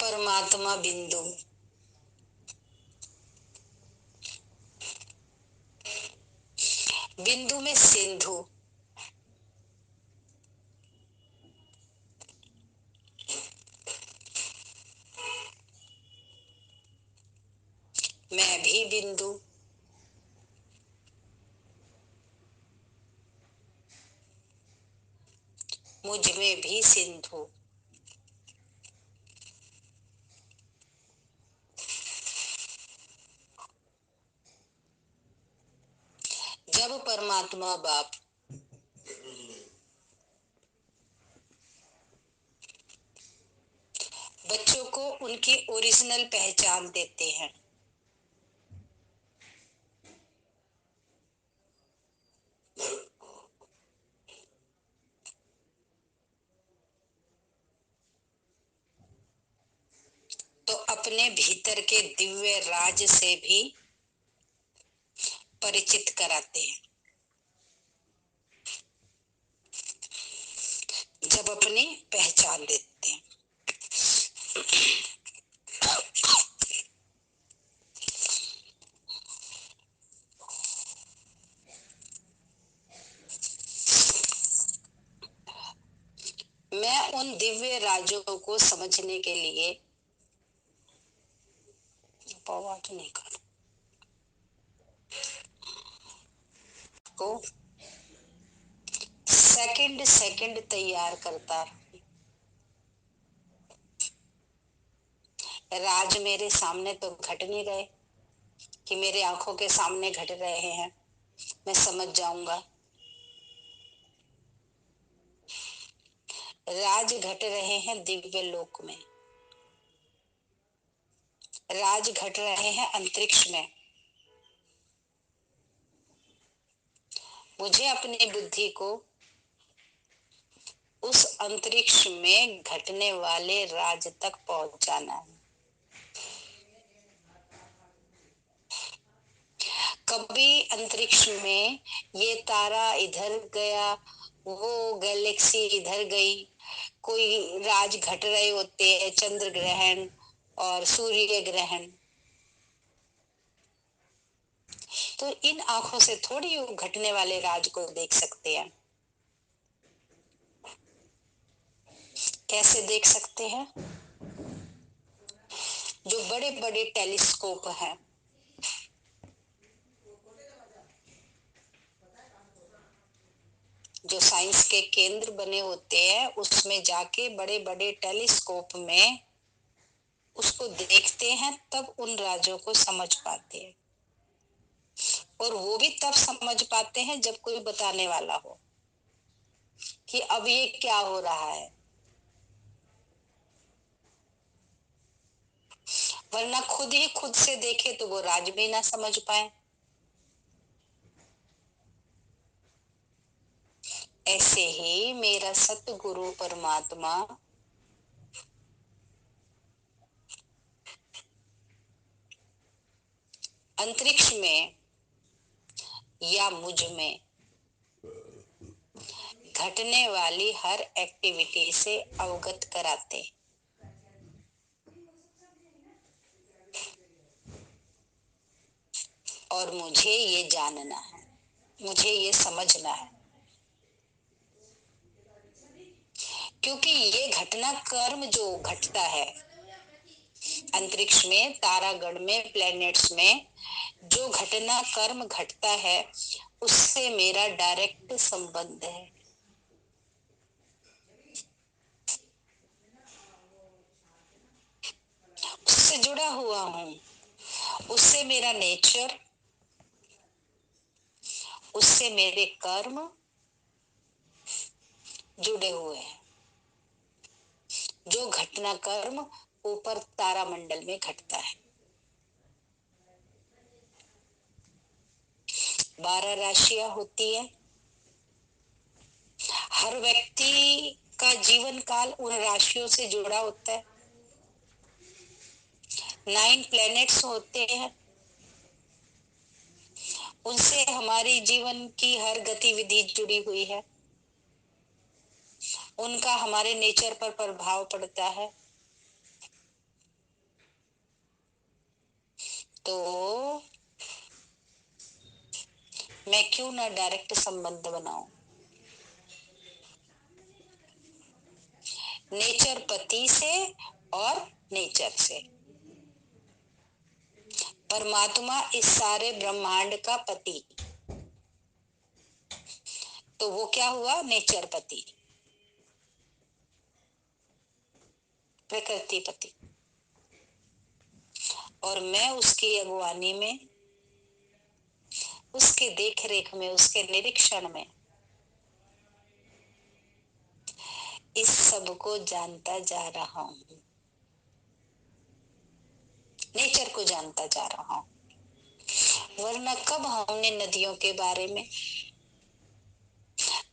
परमात्मा बिंदु, बिंदु में सिंधु, मैं भी बिंदु, मुझ में भी सिंधु। जब परमात्मा बाप बच्चों को उनकी ओरिजिनल पहचान देते हैं, तो अपने भीतर के दिव्य राज से भी परिचित कराते हैं। जब अपनी पहचान देते हैं, मैं उन दिव्य राजों को समझने के लिए पवाट नहीं कर को सेकंड सेकंड तैयार करता। राज मेरे सामने तो घट नहीं रहे कि मेरे आंखों के सामने घट रहे हैं, मैं समझ जाऊंगा। राज घट रहे हैं दिव्य लोक में, राज घट रहे हैं अंतरिक्ष में। मुझे अपनी बुद्धि को उस अंतरिक्ष में घटने वाले राज तक पहुंचाना है। कभी अंतरिक्ष में ये तारा इधर गया, वो गैलेक्सी इधर गई, कोई राज घट रहे होते हैं, चंद्र ग्रहण और सूर्य ग्रहण। तो इन आंखों से थोड़ी वो घटने वाले राज को देख सकते हैं। कैसे देख सकते हैं? जो बड़े बड़े टेलीस्कोप हैं, जो साइंस के केंद्र बने होते हैं, उसमें जाके बड़े बड़े टेलीस्कोप में उसको देखते हैं, तब उन राजों को समझ पाते हैं। और वो भी तब समझ पाते हैं जब कोई बताने वाला हो कि अब ये क्या हो रहा है, वरना खुद ही खुद से देखे तो वो राज भी ना समझ पाए। ऐसे ही मेरा सतगुरु परमात्मा अंतरिक्ष में या मुझ में घटने वाली हर एक्टिविटी से अवगत कराते। और मुझे ये जानना है, मुझे ये समझना है, क्योंकि ये घटना कर्म जो घटता है अंतरिक्ष में, तारागण में, प्लैनेट्स में, जो घटना कर्म घटता है उससे मेरा डायरेक्ट संबंध है। उससे जुड़ा हुआ हूं, उससे मेरा नेचर, उससे मेरे कर्म जुड़े हुए हैं। जो घटना कर्म ऊपर तारामंडल में घटता है, 12 राशियां होती है। हर व्यक्ति का जीवन काल उन राशियों से जुड़ा होता है। 9 प्लैनेट्स होते हैं, उनसे हमारी जीवन की हर गतिविधि जुड़ी हुई है, उनका हमारे नेचर पर प्रभाव पड़ता है। तो मैं क्यों ना डायरेक्ट संबंध बनाऊं। नेचर पति से और नेचर से। परमात्मा इस सारे ब्रह्मांड का पति, तो वो क्या हुआ, नेचर पति, प्रकृति पति। और मैं उसकी अगुवानी में, उसके देख रेख में, उसके निरीक्षण में इस सब को जानता जा रहा हूं, नेचर को जानता जा रहा हूं। वरना कब हमने नदियों के बारे में,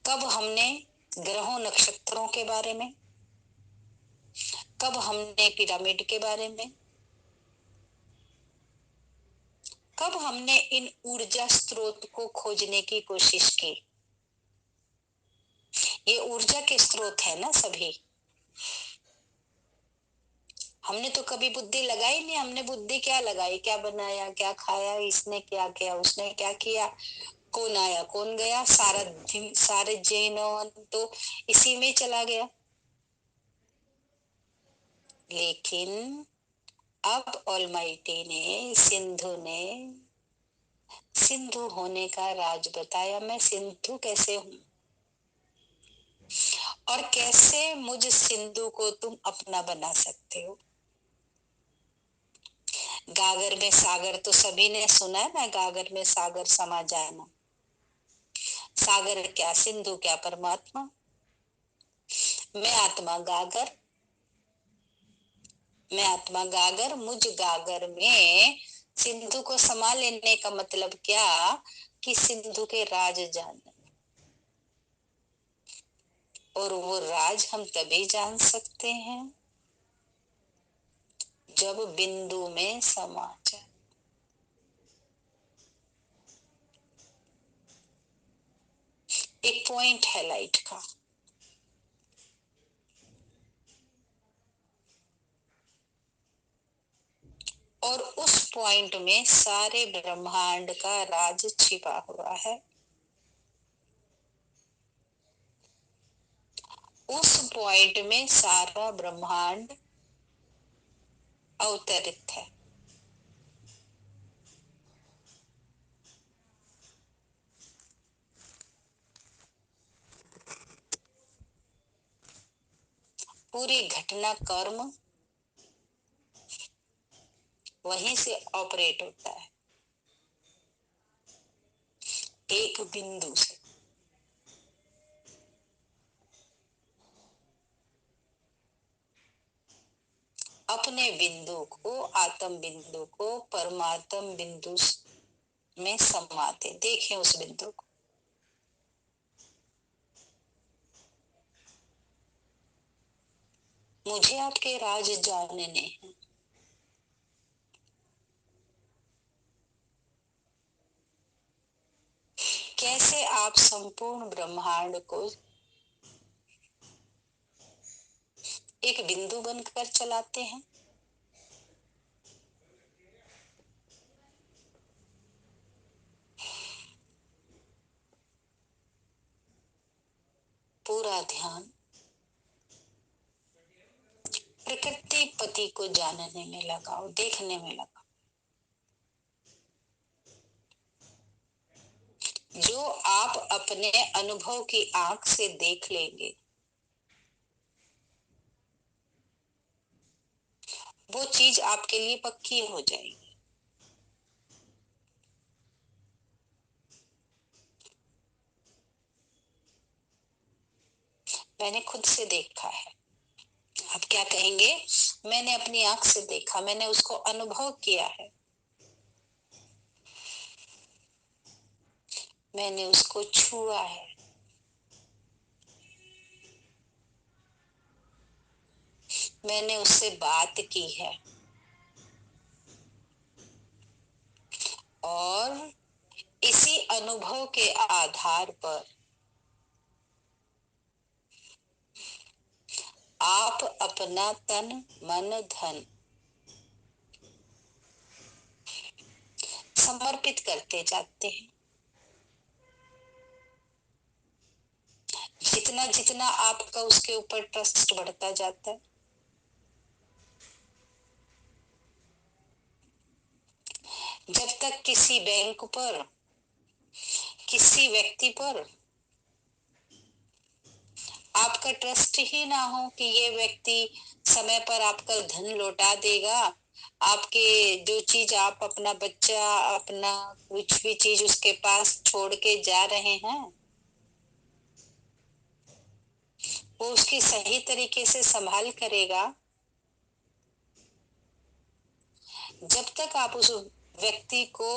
कब हमने ग्रहों नक्षत्रों के बारे में, कब हमने पिरामिड के बारे में, कब हमने इन ऊर्जा स्रोत को खोजने की कोशिश की। ये ऊर्जा के स्रोत है ना सभी। हमने तो कभी बुद्धि लगाई नहीं। हमने बुद्धि क्या लगाई, क्या बनाया, क्या खाया, इसने क्या किया, उसने क्या किया, कौन आया कौन गया, सारा दिन सारे जीवन तो इसी में चला गया। लेकिन अब ऑलमाइटी ने, सिंधु ने, सिंधु होने का राज बताया। मैं सिंधु कैसे हूं और कैसे मुझ सिंधु को तुम अपना बना सकते हो। गागर में सागर तो सभी ने सुना है ना, गागर में सागर समा जाना। सागर क्या, सिंधु क्या, परमात्मा। मैं आत्मा गागर, मैं आत्मा गागर, मुझ गागर में सिंधु को समा लेने का मतलब क्या, कि सिंधु के राज जानना। और वो राज हम तभी जान सकते हैं जब बिंदु में समा जाए। एक पॉइंट है लाइट का, और उस पॉइंट में सारे ब्रह्मांड का राज छिपा हुआ है। उस पॉइंट में सारा ब्रह्मांड अवतरित है। पूरी घटना कर्म वहीं से ऑपरेट होता है, एक बिंदु से। अपने बिंदु को, आत्म बिंदु को परमात्म बिंदु में समाते देखें उस बिंदु को। मुझे आपके राज जानने हैं। कैसे आप संपूर्ण ब्रह्मांड को एक बिंदु बनकर चलाते हैं। पूरा ध्यान प्रकृति पति को जानने में लगाओ, देखने में लगाओ। जो आप अपने अनुभव की आंख से देख लेंगे, वो चीज आपके लिए पक्की हो जाएगी। मैंने खुद से देखा है। आप क्या कहेंगे, मैंने अपनी आंख से देखा, मैंने उसको अनुभव किया है, मैंने उसको छुआ है, मैंने उससे बात की है। और इसी अनुभव के आधार पर आप अपना तन मन धन समर्पित करते जाते हैं। जितना जितना आपका उसके ऊपर ट्रस्ट बढ़ता जाता है, जब तक किसी बैंक पर, किसी व्यक्ति पर आपका ट्रस्ट ही ना हो कि ये व्यक्ति समय पर आपका धन लौटा देगा, आपके जो चीज आप अपना बच्चा, अपना कुछ भी चीज उसके पास छोड़ के जा रहे हैं, वो उसकी सही तरीके से संभाल करेगा, जब तक आप उस व्यक्ति को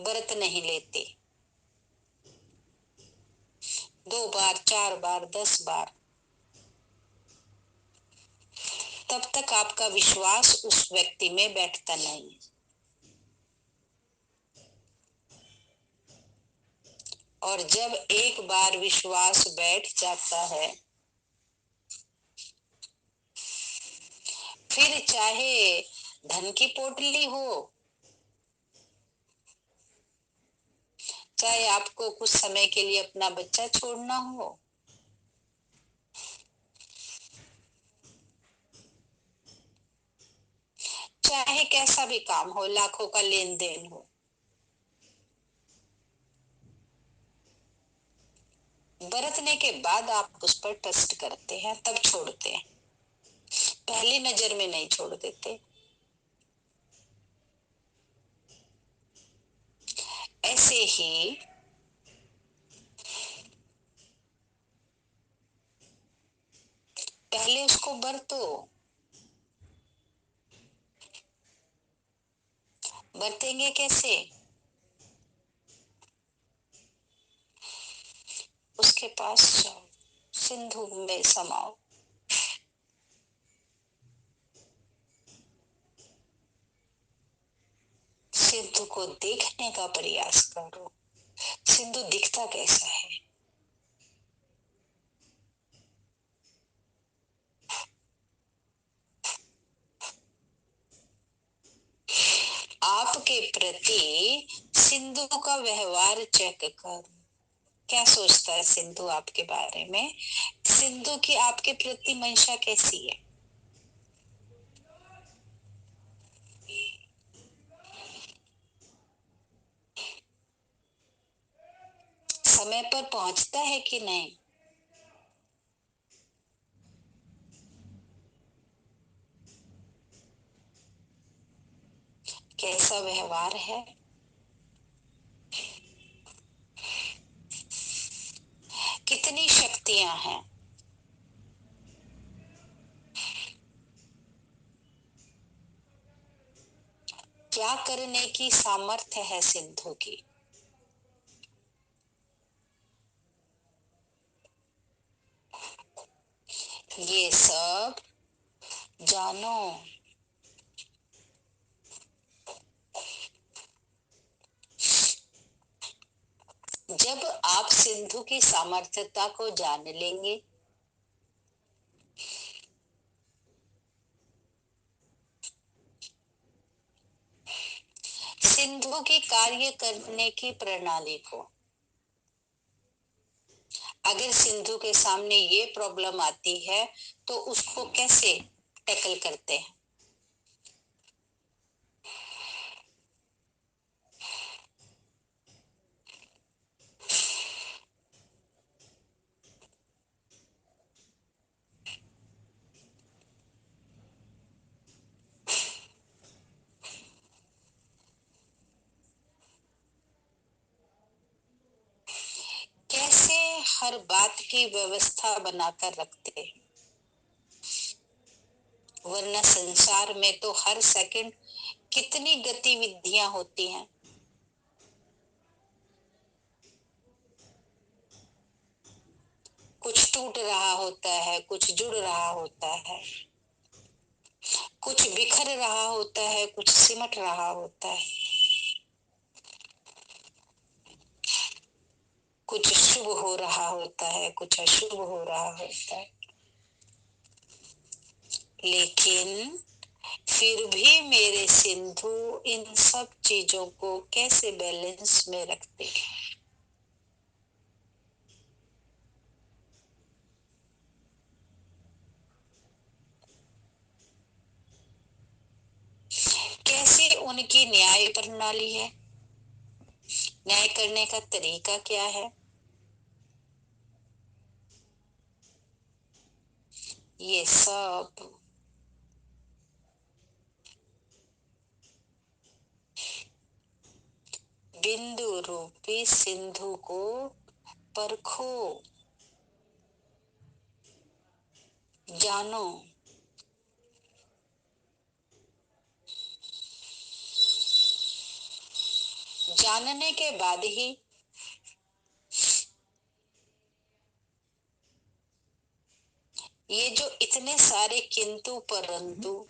व्रत नहीं लेते, 2 बार 4 बार 10 बार, तब तक आपका विश्वास उस व्यक्ति में बैठता नहीं। और जब एक बार विश्वास बैठ जाता है, फिर चाहे धन की पोटली हो, चाहे आपको कुछ समय के लिए अपना बच्चा छोड़ना हो, चाहे कैसा भी काम हो, लाखों का लेन देन हो, बरतने के बाद आप उस पर ट्रस्ट करते हैं, तब छोड़ते हैं, पहली नजर में नहीं छोड़ देते। ऐसे ही पहले उसको बरतो, बरतेंगे कैसे? उसके पास जाओ, सिंधु में समाओ, सिंधु को देखने का प्रयास करो, सिंधु दिखता कैसा है। आपके प्रति सिंधु का व्यवहार चेक करो, क्या सोचता है सिंधु आपके बारे में, सिंधु की आपके प्रति मंशा कैसी है। समय पर पहुंचता है कि नहीं, कैसा व्यवहार है। कितनी शक्तियां हैं, क्या करने की सामर्थ्य है सिंधु की। ये सब जानो। जब आप सिंधु की सामर्थ्यता को जान लेंगे, सिंधु की कार्य करने की प्रणाली को, अगर सिंधु के सामने ये प्रॉब्लम आती है तो उसको कैसे टैकल करते हैं। कैसे हर बात की व्यवस्था बनाकर रखते हैं, वरना संसार में तो हर सेकंड कितनी गतिविधियां होती हैं। कुछ टूट रहा होता है, कुछ जुड़ रहा होता है, कुछ बिखर रहा होता है, कुछ सिमट रहा होता है, कुछ शुभ हो रहा होता है, कुछ अशुभ हो रहा होता है। लेकिन फिर भी मेरे सिंधु इन सब चीजों को कैसे बैलेंस में रखते हैं। कैसी उनकी न्याय प्रणाली है, न्याय करने का तरीका क्या है, ये सब बिंदु रूपी सिंधु को परखो, जानो। जानने के बाद ही ये जो इतने सारे किंतु परंतु,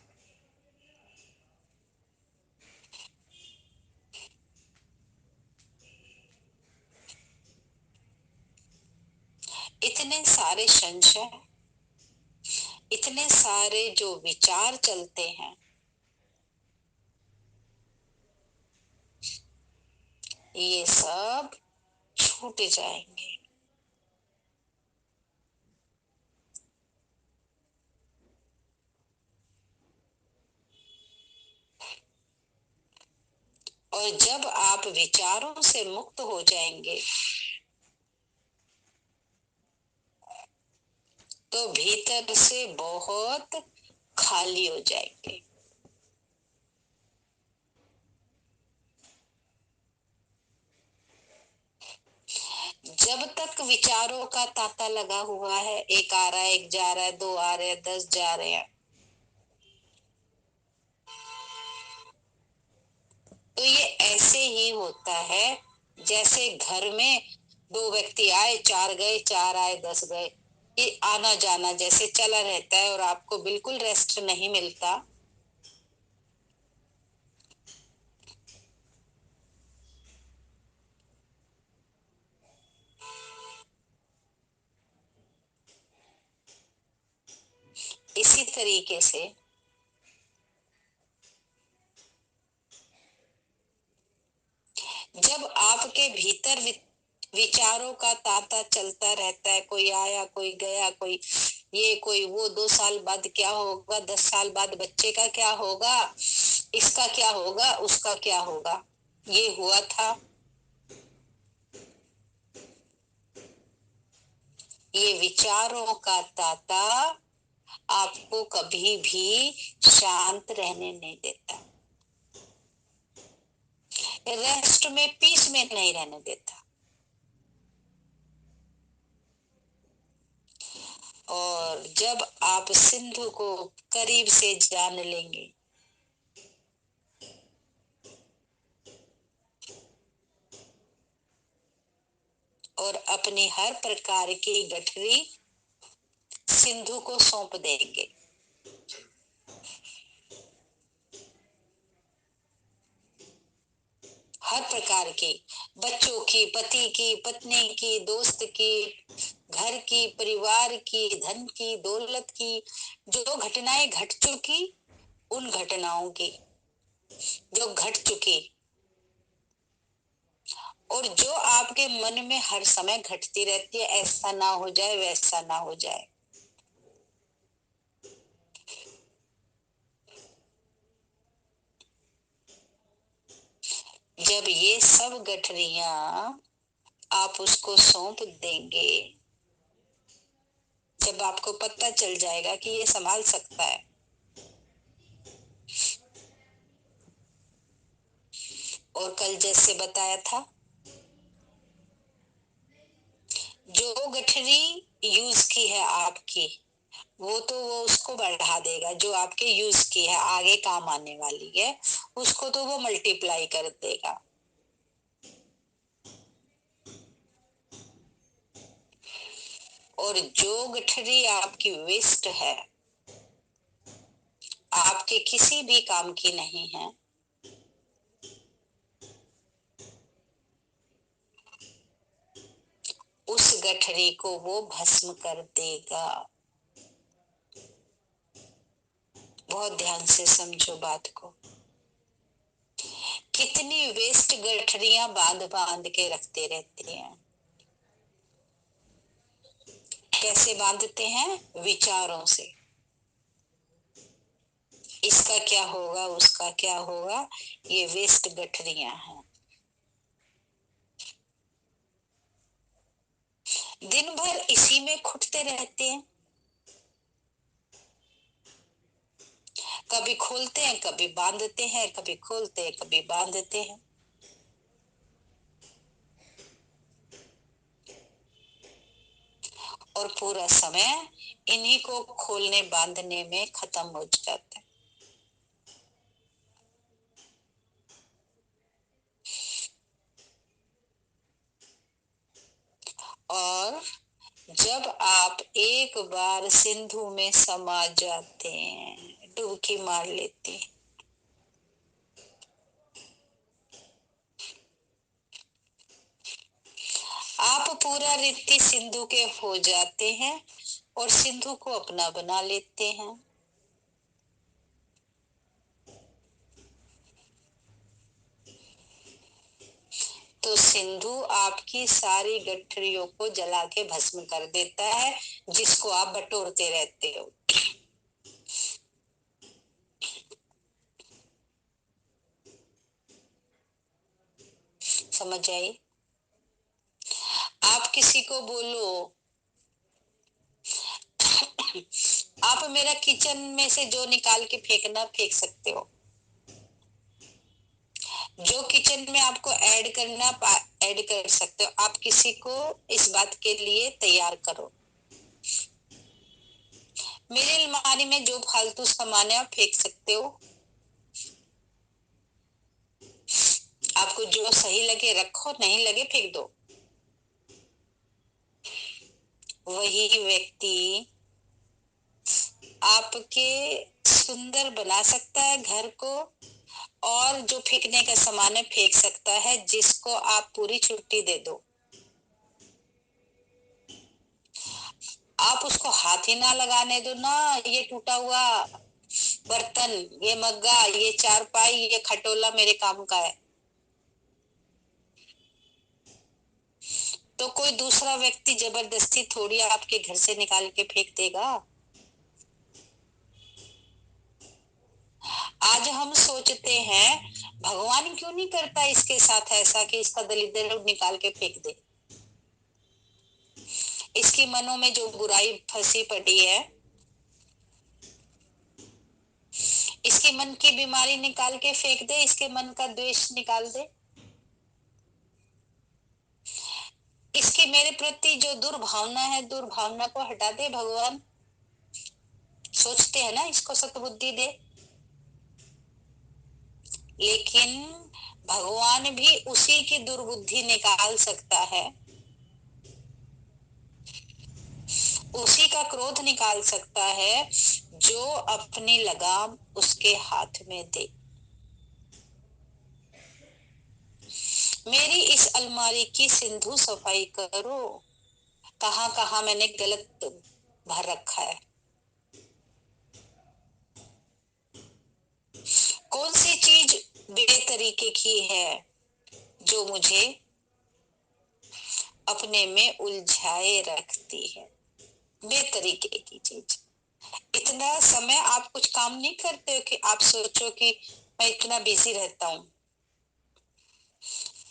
इतने सारे संशय, इतने सारे जो विचार चलते हैं, ये सब छूट जाएंगे। और जब आप विचारों से मुक्त हो जाएंगे तो भीतर से बहुत खाली हो जाएंगे। जब तक विचारों का तांता लगा हुआ है, एक आ रहा है, एक जा रहा है, दो आ रहे हैं, 10 जा रहे हैं, तो ये ऐसे ही होता है जैसे घर में दो व्यक्ति आए, चार गए, चार आए, 10 गए। ये आना जाना जैसे चला रहता है और आपको बिल्कुल रेस्ट नहीं मिलता। इसी तरीके से जब आपके भीतर विचारों का तांता चलता रहता है, कोई आया, कोई गया, कोई ये, कोई वो, 2 साल बाद क्या होगा, 10 साल बाद बच्चे का क्या होगा, इसका क्या होगा, उसका क्या होगा, ये हुआ था, ये विचारों का तांता आपको कभी भी शांत रहने नहीं देता, रेस्ट में, पीस में नहीं रहने देता। और जब आप सिंधु को करीब से जान लेंगे, और अपनी हर प्रकार की गठरी सिंधु को सौंप देंगे, हर प्रकार की, बच्चों की, पति की, पत्नी की, दोस्त की, घर की, परिवार की, धन की, दौलत की, जो घटनाएं घट चुकी, उन घटनाओं की जो घट चुकी, और जो आपके मन में हर समय घटती रहती है, ऐसा ना हो जाए, वैसा ना हो जाए। जब ये सब गठरियां आप उसको सौंप देंगे, जब आपको पता चल जाएगा कि ये संभाल सकता है, और कल जैसे बताया था, जो गठरी यूज की है आपकी, वो उसको बढ़ा देगा, जो आपके यूज की है, आगे काम आने वाली है, उसको तो वो मल्टीप्लाई कर देगा। और जो गठरी आपकी वेस्ट है, आपके किसी भी काम की नहीं है, उस गठरी को वो भस्म कर देगा। बहुत ध्यान से समझो बात को। कितनी वेस्ट गठरियां बांध बांध के रखते रहते हैं। कैसे बांधते हैं? विचारों से। इसका क्या होगा, उसका क्या होगा, ये वेस्ट गठरियां हैं। दिन भर इसी में खुटते रहते हैं। कभी खोलते हैं, कभी बांधते हैं, कभी खोलते हैं, कभी बांधते हैं। और पूरा समय इन्हीं को खोलने बांधने में खत्म हो जाता है। और जब आप एक बार सिंधु में समा जाते हैं, डुबकी मार लेते हैं, आप पूरा रिद्धि सिंधु के हो जाते हैं और सिंधु को अपना बना लेते हैं। तो सिंधु आपकी सारी गठरियों को जला के भस्म कर देता है, जिसको आप बटोरते रहते हो। समझ आई? आप किसी को बोलो आप मेरा किचन में से जो निकाल के फेंकना फेंक सकते हो, जो किचन में आपको ऐड करना ऐड कर सकते हो। आप किसी को इस बात के लिए तैयार करो। मेरी अलमारी में जो फालतू सामान है आप फेंक सकते हो। आपको जो सही लगे रखो, नहीं लगे फेंक दो। वही व्यक्ति आपके सुंदर बना सकता है घर को, और जो फेंकने का सामान है फेंक सकता है, जिसको आप पूरी छुट्टी दे दो। आप उसको हाथ ही ना लगाने दो ना। ये टूटा हुआ बर्तन, ये मग्गा, ये चारपाई, ये खटोला मेरे काम का है। तो कोई दूसरा व्यक्ति जबरदस्ती थोड़ी आपके घर से निकाल के फेंक देगा। आज हम सोचते हैं भगवान क्यों नहीं करता इसके साथ ऐसा कि इसका दलिद्र निकाल के फेंक दे। इसकी मनों में जो बुराई फंसी पड़ी है, इसके मन की बीमारी निकाल के फेंक दे, इसके मन का द्वेष निकाल दे, इसकी मेरे प्रति जो दुर्भावना है, दुर्भावना को हटा दे भगवान। सोचते हैं ना, इसको सतबुद्धि दे। लेकिन भगवान भी उसी की दुर्बुद्धि निकाल सकता है, उसी का क्रोध निकाल सकता है, जो अपनी लगाम उसके हाथ में दे। मेरी इस अलमारी की सिंधु सफाई करो। कहां कहां मैंने गलत भर रखा है, कौन सी चीज बेतरीके की है जो मुझे अपने में उलझाए रखती है। बेतरीके की चीज। इतना समय आप कुछ काम नहीं करते हो कि आप सोचो कि मैं इतना बिजी रहता हूँ।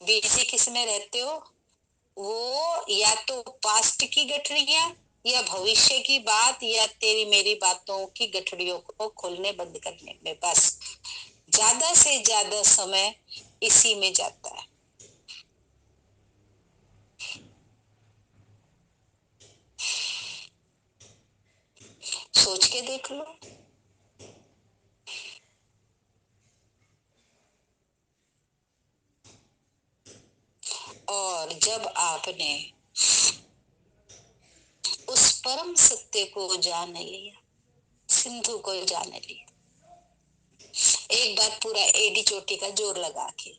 बिजी किस में रहते हो? वो या तो पास्ट की गठरियां, या भविष्य की बात, या तेरी मेरी बातों की गठरियों को खोलने बंद करने में। बस ज्यादा से ज्यादा समय इसी में जाता है। सोच के देख लो। और जब आपने उस परम सत्य को जान लिया, सिंधु को जान लिया, एक बार पूरा एडी चोटी का जोर लगा के,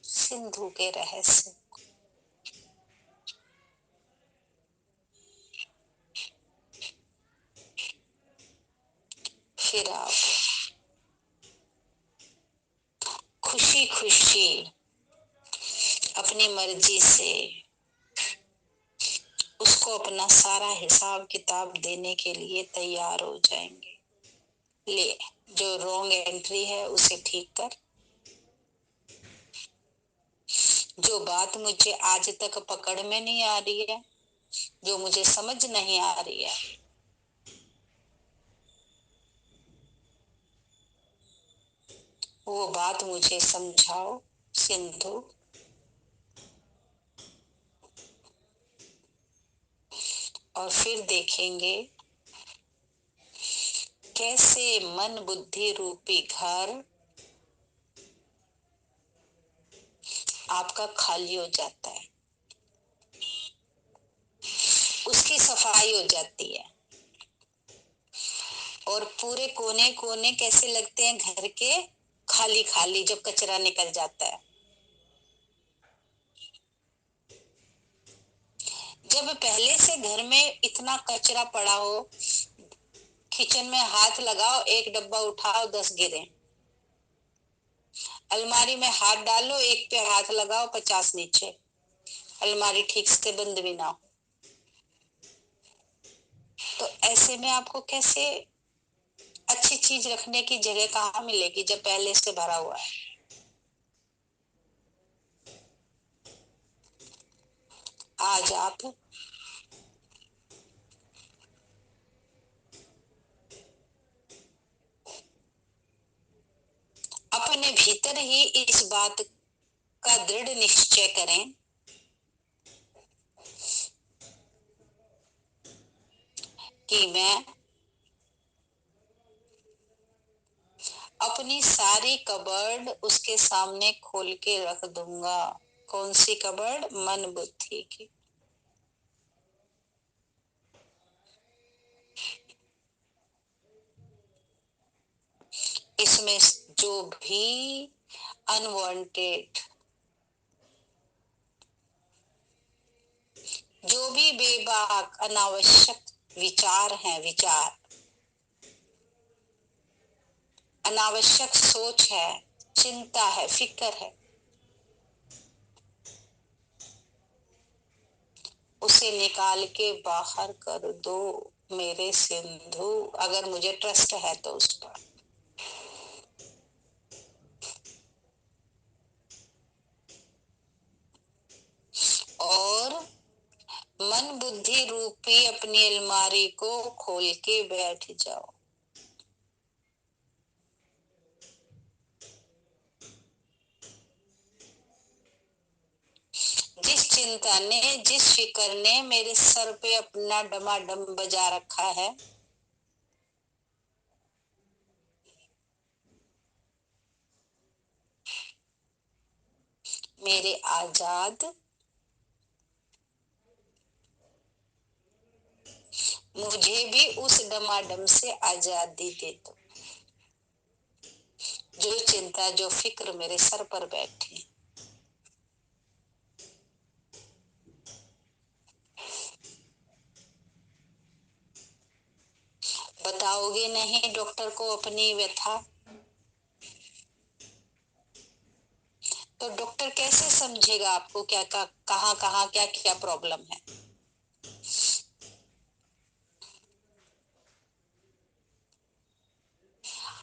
सिंधु के रहस्य, फिर आप खुशी खुशी अपनी मर्जी से उसको अपना सारा हिसाब किताब देने के लिए तैयार हो जाएंगे। ले, जो रॉन्ग एंट्री है उसे ठीक कर। जो बात मुझे आज तक पकड़ में नहीं आ रही है, जो मुझे समझ नहीं आ रही है, वो बात मुझे समझाओ सिंधु। और फिर देखेंगे कैसे मन बुद्धि रूपी घर आपका खाली हो जाता है, उसकी सफाई हो जाती है, और पूरे कोने कोने कैसे लगते हैं घर के, खाली खाली, जब कचरा निकल जाता है। जब पहले से घर में इतना कचरा पड़ा हो, किचन में हाथ लगाओ, एक डब्बा उठाओ 10 गिरे, अलमारी में हाथ डालो, एक पे हाथ लगाओ 50 नीचे, अलमारी ठीक से बंद भी ना हो। तो ऐसे में आपको कैसे अच्छी चीज रखने की जगह कहाँ मिलेगी जब पहले से भरा हुआ है। आज आप अपने भीतर ही इस बात का दृढ़ निश्चय करें कि मैं अपनी सारी कबर्ड उसके सामने खोल के रख दूंगा। कौन सी कबर्ड? मन बुद्धि की। इसमें जो भी अनवांटेड, जो भी बेबाक अनावश्यक विचार हैं, विचार, अनावश्यक सोच है, चिंता है, फिक्र है, उसे निकाल के बाहर कर दो मेरे सिंधु, अगर मुझे ट्रस्ट है तो उस पर। और मन बुद्धि रूपी अपनी अलमारी को खोल के बैठ जाओ। जिस चिंता ने, जिस फिक्र ने मेरे सर पे अपना डमाडम बजा रखा है, मेरे आजाद, मुझे भी उस डमाडम से आजादी दे दो। जो चिंता, जो फिक्र मेरे सर पर बैठी, बताओगे नहीं डॉक्टर को अपनी व्यथा, तो डॉक्टर कैसे समझेगा आपको क्या कहाँ कहाँ क्या क्या प्रॉब्लम है।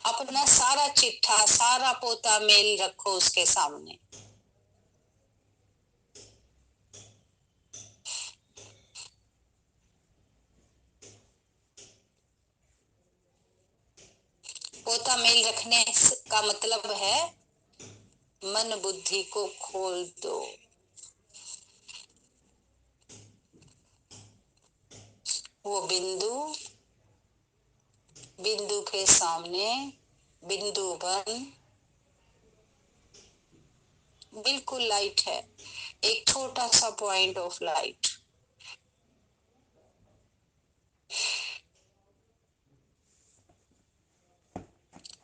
अपना सारा चिट्ठा, सारा पोता मेल रखो उसके सामने। पोता मेल रखने का मतलब है मन बुद्धि को खोल दो। वो बिंदु, बिंदु के सामने बिंदु बन बिल्कुल लाइट है, एक छोटा सा पॉइंट ऑफ लाइट।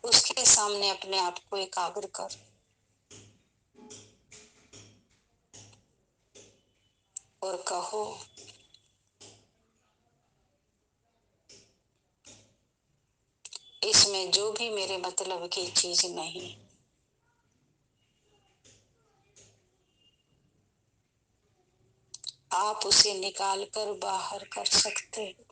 उसके सामने अपने आप को एकाग्र कर और कहो, इसमें जो भी मेरे मतलब की चीज नहीं, आप उसे निकाल कर बाहर कर सकते हो।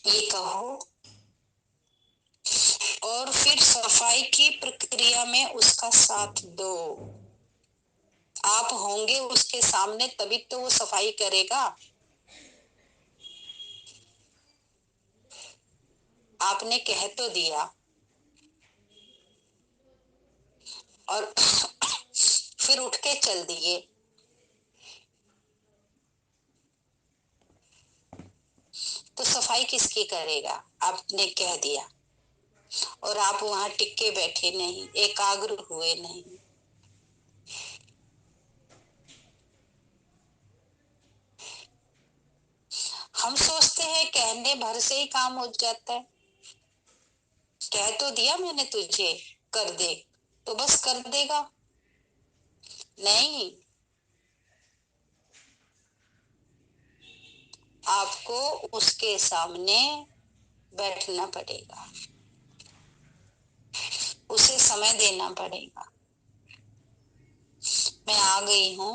ये कहो और फिर सफाई की प्रक्रिया में उसका साथ दो। आप होंगे उसके सामने तभी तो वो सफाई करेगा। आपने कह तो दिया और फिर उठ के चल दिए, तो सफाई किसकी करेगा? आपने कह दिया और आप वहां टिके बैठे नहीं, एकाग्र हुए नहीं। हम सोचते हैं कहने भर से ही काम हो जाता है। कह तो दिया मैंने तुझे कर दे, तो बस कर देगा? नहीं, आपको उसके सामने बैठना पड़ेगा, उसे समय देना पड़ेगा। मैं आ गई हूँ,